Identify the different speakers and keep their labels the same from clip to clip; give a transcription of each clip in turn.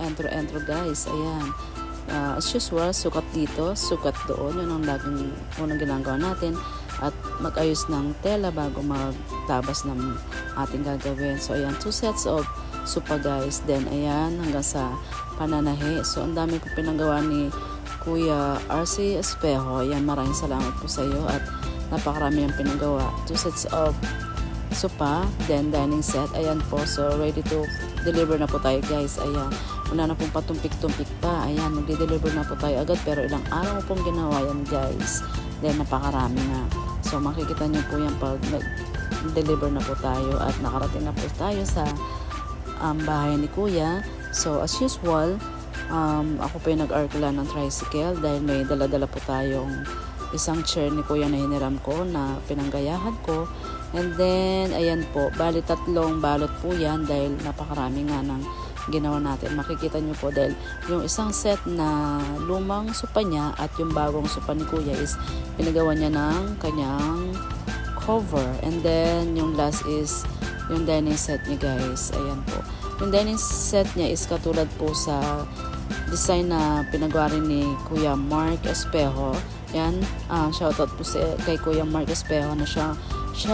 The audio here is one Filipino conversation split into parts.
Speaker 1: entro guys. Ayan. As usual, sukat dito, sukat doon. Yun ang laging unang ginagawa natin. At mag-ayos ng tela bago magtabas ng ating gagawin. So, ayan, 2 sets of supa guys. Then, ayan, hanggang sa pananahi. So, ang dami ko pinagawa ni Kuya RC Espejo. Ayan, maraming salamat po sa iyo. At napakarami yung pinagawa. 2 sets of supa, then dining set. Ayan po. So, ready to deliver na po tayo guys. Ayan. Wala na pong patumpik-tumpik pa. Ayan, magde-deliver na po tayo agad. Pero ilang araw pong ginawa yan guys. Then, napakarami na. So, makikita niyo po yan pag nag-deliver na po tayo. At nakarating na po tayo sa bahay ni Kuya. So, as usual, ako po yung nag-arkila ng tricycle. Dahil may dala-dala po tayong isang chair ni Kuya na hiniram ko na pinanggayahan ko. And then, ayan po, bali 3 balot po yan dahil napakarami nga ng ginawa natin. Makikita nyo po dahil yung isang set na lumang sopa niya at yung bagong sopa ni Kuya is pinagawa niya ng kanyang cover. And then, yung last is yung dining set niya guys. Ayan po. Yung dining set niya is katulad po sa design na pinagawa rin ni Kuya Mark Espejo. Yan, shoutout po kay Kuya Mark Espejo na siya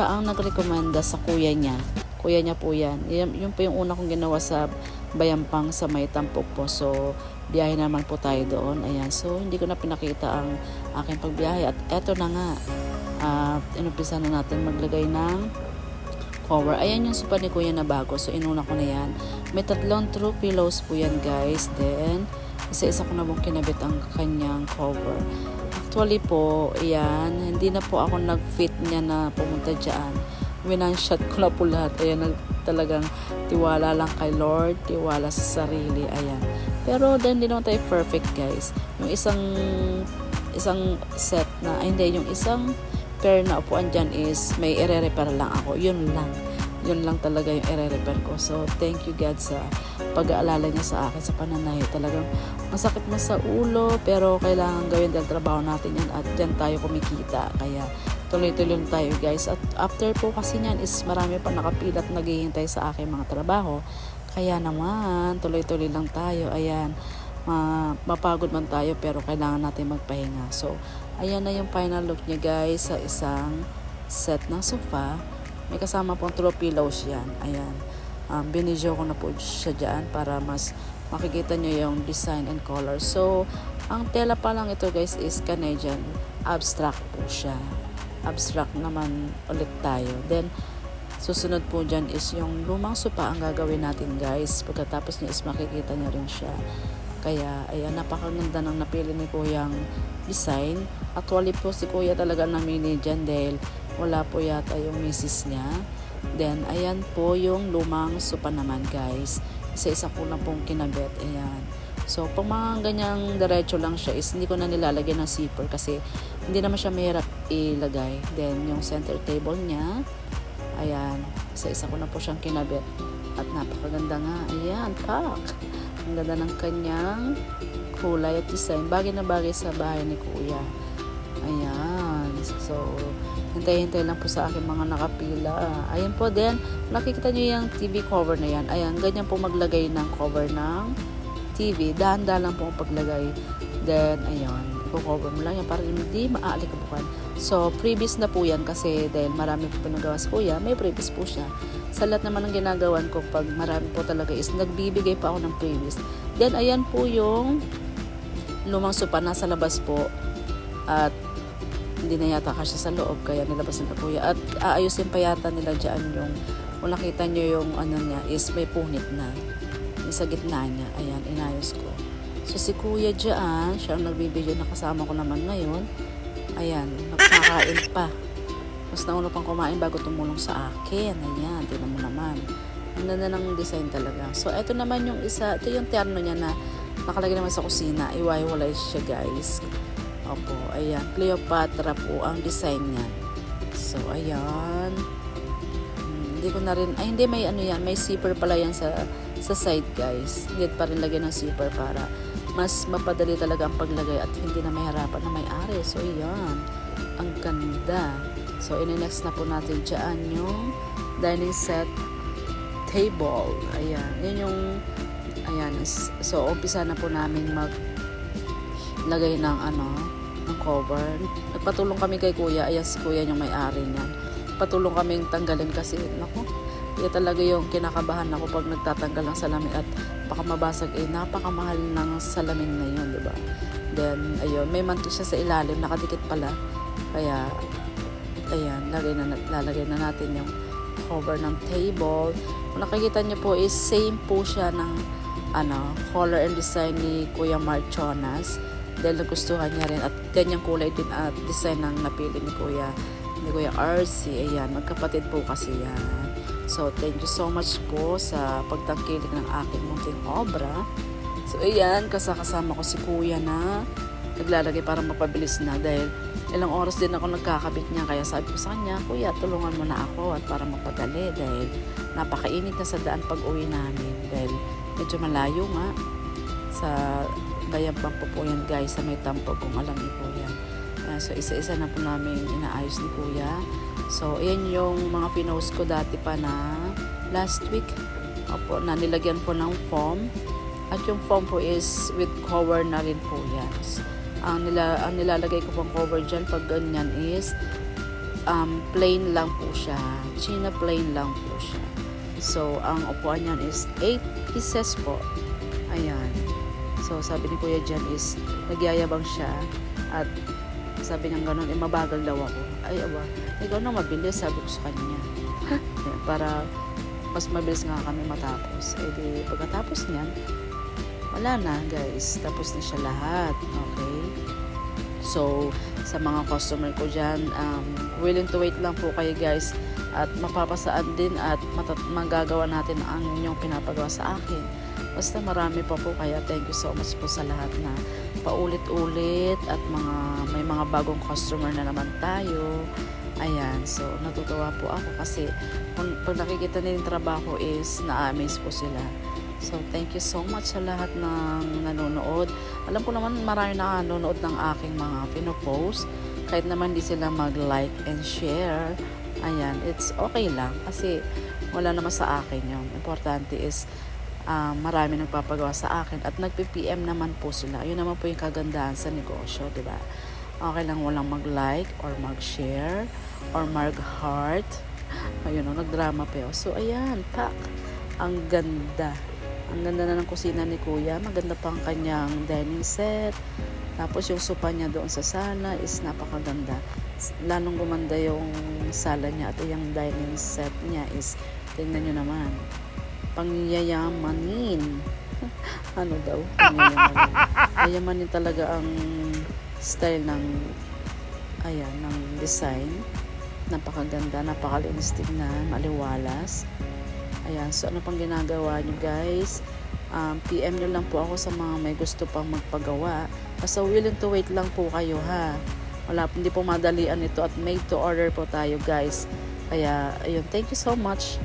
Speaker 1: ang nagrekomenda sa kuya niya. Kuya niya po yan. Yun po yung una kong ginawa sa Bayampang sa may Tampok po. So, biyahe naman po tayo doon. Ayan. So, hindi ko na pinakita ang aking pagbiyahe. At eto na nga. Inumpisa na natin maglagay ng cover. Ayan yung sopa ni Kuya na bago. So, inuna ko na yan. May 3 throw pillows po yan guys. Then, isa-isa ko na pong kinabit ang kanyang cover. Actually po, ayan, hindi na po ako nag-fit niya na pumunta dyan. Winanshot ko na po lahat. Ayan, talagang tiwala lang kay Lord, tiwala sa sarili. Ayan. Pero then, hindi naman tayo perfect guys. Yung isang set na, hindi, yung isang pair na upuan dyan is may ire-repair lang ako. Yun lang talaga yung ire-repair ko. So, thank you God sa pag-aalala niya sa akin sa pananahe. Talagang masakit man sa ulo, pero kailangan gawin dahil trabaho natin yan at dyan tayo kumikita. Kaya, tuloy-tuloy tayo guys. At after po kasi niyan is marami pa nakapilat naghihintay sa akin mga trabaho. Kaya naman, tuloy-tuloy lang tayo. Ayan, mapagod man tayo pero kailangan natin magpahinga. So, ayan na yung final look niya guys sa isang set ng sofa. May kasama pong throw pillows yan. Ayan. Binidyo ko na po siya dyan para mas makikita nyo yung design and color. So, ang tela pa lang ito guys is Canadian. Abstract po siya. Abstract naman ulit tayo. Then, susunod po dyan is yung lumang sopa ang gagawin natin guys. Pagkatapos nyo is makikita nyo rin siya. Kaya, ayan, napakaganda ng napili ni Kuyang design. Actually po si Kuya talaga namili dyan dahil wala po yata yung misis niya. Then, ayan po yung lumang sopa naman guys. Isa-isa ko lang pong kinabit. Ayan. So, pag mga ganyang diretso lang siya is hindi ko na nilalagyan ng zipper kasi hindi naman siya mahirap ilagay. Then, yung center table niya, ayan, isa-isa ko na po siyang kinabit. At napakaganda nga. Ayan, pak! Ang ganda ng kanyang kulay at design. Bagay na bagay sa bahay ni Kuya. Ayan. So, hintay-hintay lang po sa akin mga nakapila. Ayan po din. Nakikita nyo yung TV cover na yan. Ayan, ganyan po maglagay ng cover ng TV. Dahan-dahan lang po ang paglagay. Then, ayan. I-cover mo lang yan para hindi maaalikabukan. So, previous na po yan kasi dahil marami po pinagawa sa Kuya, may previous po siya. Sa lahat naman ng ginagawan ko, pag marami po talaga is nagbibigay pa ako ng previous. Then, ayan po yung lumang sopa nasa labas po. At hindi na yata kasi sa loob kaya nilabas nila Kuya at aayusin pa yata nila dyan yung kung nakita nyo yung ano niya is may punit na yung sa gitna niya. Ayan, inayos ko. So si Kuya dyan siya ang nagbibideo na kasama ko naman ngayon. Ayan, nakakain pa. Mas nauna pang kumain bago tumulong sa akin. Ayan, tinan mo naman. Ang ganda ng design talaga. So ito naman yung isa, ito yung terno niya na nakalagay naman sa kusina. Iwaiwalay siya guys. Opo, ayan. Cleopatra po ang design niya. So, ayan. Hindi ko na rin, ay hindi may ano yan, may zipper pala yan sa side guys. Hindi pa rin lagyan ng zipper para mas mapadali talaga ang paglagay at hindi na mahirapan na may-ari. So, ayan. Ang ganda. So, ini-next na po natin dyan yung dining set table. Ayan. Yan yung, ayan, So, umpisa na po namin maglagay ng ng cover. Nagpatulong kami kay kuya. Ayan si kuya yung may-ari niyan. Patulong kaming tanggalin kasi, naku, yan talaga yung kinakabahan ako pag nagtatanggal ng salamin at baka mabasag. Napakamahal ng salamin na yun, diba? Then, ayun, may manto siya sa ilalim, nakadikit pala. Kaya, ayan, lalagay na natin yung cover ng table. Kung nakikita niyo po is same po siya ng color and design ni Kuya Marchonas. Dahil nagustuhan niya rin at ganyang kulay din at design ng napili ni Kuya RC. Ayan, magkapatid po kasi yan. So, thank you so much po sa pagtangkilik ng aking munting obra. So, ayan, kasama ko si Kuya na naglalagay para mapabilis na dahil ilang oras din ako nagkakabit niya. Kaya sabi ko sa kanya, Kuya, tulungan mo na ako at para mapadali dahil napakainit na sa daan pag uwi namin. Dahil medyo malayo nga sa Bayambang po yan guys, sa may Tampog kung alam niyo po yan. So, isa-isa na po namin inaayos ni Kuya. So, ayan yung mga pinost ko dati pa na last week. Opo, na nilagyan po ng foam. At yung foam po is with cover na rin po yan. Ang nilalagay ko pang cover dyan pag ganyan is plain lang po siya. China plain lang po siya. So, ang upuan yan is 8 pieces po. Ayan. So, sabi ni Kuya dyan is nagyayabang siya at sabi niya gano'n, mabagal daw ako. Ay, aba, ikaw na mabilis, sabi ko sa kanya. Para mas mabilis nga kami matapos. Eh di, pagkatapos niyan, wala na guys. Tapos na siya lahat. Okay? So, sa mga customer ko dyan, willing to wait lang po kayo guys. At mapapasaan din at magagawa natin ang inyong pinapagawa sa akin. Basta marami pa po, kaya thank you so much po sa lahat na paulit-ulit at may mga bagong customer na naman tayo. Ayan, so natutuwa po ako kasi pag nakikita nila yung trabaho is na-amaze po sila. So thank you so much sa lahat ng nanonood. Alam ko naman marami na nanonood ng aking mga pinopost. Kahit naman di sila mag-like and share. Ayan, it's okay lang kasi wala naman sa akin yun. Importante is marami nagpapagawa sa akin at nagpi-PM naman po sila. Yun naman po yung kagandahan sa negosyo, di ba? Okay lang walang mag-like or mag-share or mag-heart. Ayun, nagdrama pa yun. So, ayan, pak. Ang ganda. Ang ganda na ng kusina ni Kuya. Maganda pa ang kanyang dining set. Tapos yung sopa niya doon sa sala is napakaganda. Lalong gumanda yung sala niya at yung dining set niya is, tingnan nyo naman, pangyayamanin. Ano daw? Pangyayamanin. Yayamanin talaga ang style ng ng design. Napakaganda, napakalinis tignan, maliwalas. Ayan, so ano pang ginagawa nyo guys? PM nyo lang po ako sa mga may gusto pang magpagawa. Basta willing to wait lang po kayo ha. Hindi po madalian ito at made to order po tayo guys. Kaya, ayun, thank you so much.